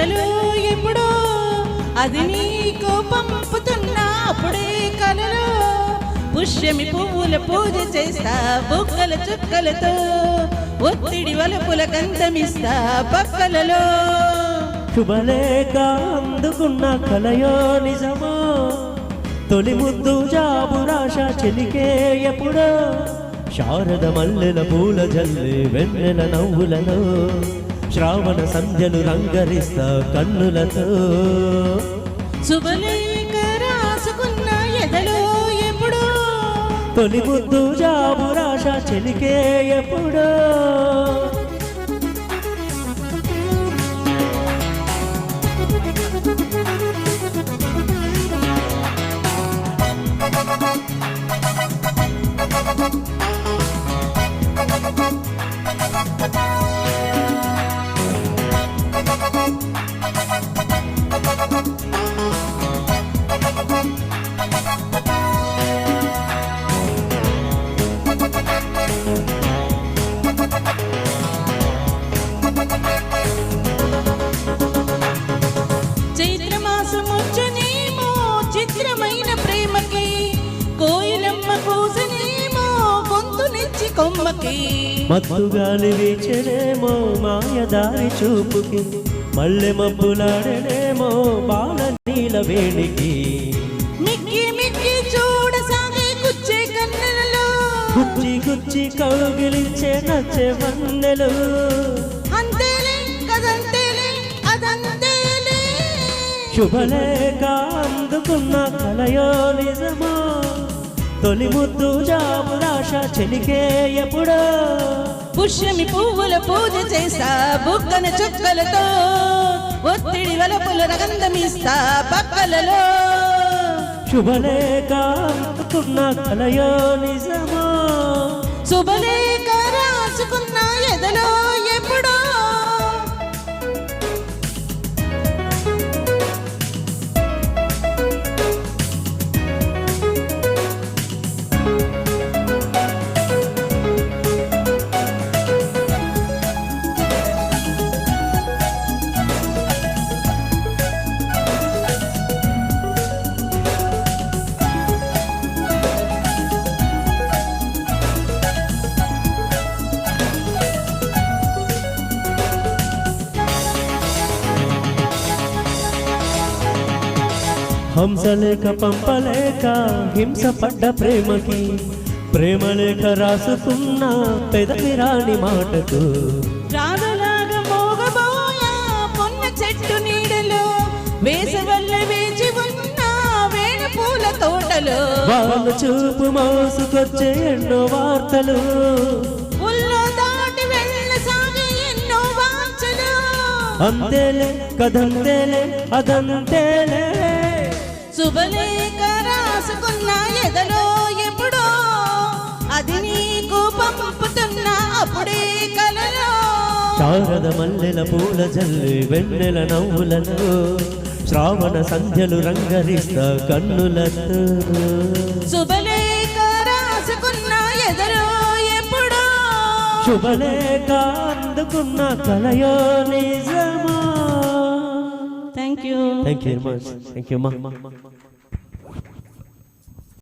ఎదలో ఎప్పుడో అది నీకు పంపుతున్నా అప్పుడే కలలో పుష్యమి పువ్వుల పూజ చేస్తా బుగ్గల చుక్కలతో ఒత్తిడి వలపుల గంధమిస్తా పక్కలలో శుభలేఖ అందుకున్న కలయో నిజమో తొలి ముద్దు జాబు రాశ చెలికే ఎప్పుడో శారద మల్లెల పూల జల్లి వెన్నెల నవ్వులలో శ్రావణ సంధ్యలు రంగరిస్తా కన్నులతో శుభలేఖ రాసుకున్న ఎదలో ఎప్పుడో తొలి ముద్దు జాబు రాశ చెలికే ఎప్పుడో చైత్రమాసమొచ్చనేమో చిత్రమైన ప్రేమకి కోయిలమ్మ కూసనేమో గొంతు నెచ్చి కొమ్మకి మత్తు గాలి వీచనేమో మాయదారి చూపుకి మల్లె మబ్బులాడనేమో బాల నీల వేడికి మిక్కి మిక్కి చూడసాగే గుచ్చే కన్నెలలో గుచ్చి గుచ్చి కౌగిలించే నచ్చే వన్నెలు అంతేలే కదంతేలే అదంతేలే శుభలేఖ అందుకున్న కలయో నిజమో తొలి ముద్దు జాబు రాశ చెలికే ఎప్పుడో పుష్యమి పువ్వుల పూజ చేస్తా బుగ్గన చుక్కలతో ఒత్తిడి వలపుల రగంధమిస్తా పక్కలలో శుభలేఖ అందుకున్న కలయో నిజమో శుభలేఖ రాసుకున్న ఎదలో ఎప్పుడో హంసలేఖ పంపలేక హింస పడ్డ ప్రేమకి ప్రేమలేఖ రాసుకున్న పెదవి రాని మాటకు రాగలాగా మోగబోయా పొన్న చెట్టు నీడలో వేసవల్ల వేచి ఉన్న వేణ పూల తోటలో వాళ్ళ చూపు మోసుకొచ్చే ఎన్నో వార్తలు ఉల్లో దాటి వెళ్ళసాగే ఎన్నో వాంఛలు అంతేలే కదంతేలే అదంతేలే శుభలేఖ రాసుకున్న ఎదలో ఎప్పుడో అది నీకు పంపుతున్నా అప్పుడే కలలో శారద మల్లెల పూల జల్లి వెన్నెల నవ్వులలో శ్రావణ సంధ్యలు రంగరిస్తా కన్నులతో శుభలేఖ రాసుకున్న ఎదలో ఎప్పుడో శుభలేఖ అందుకున్న కలయో నిజమా thank you thank you very much thank you మా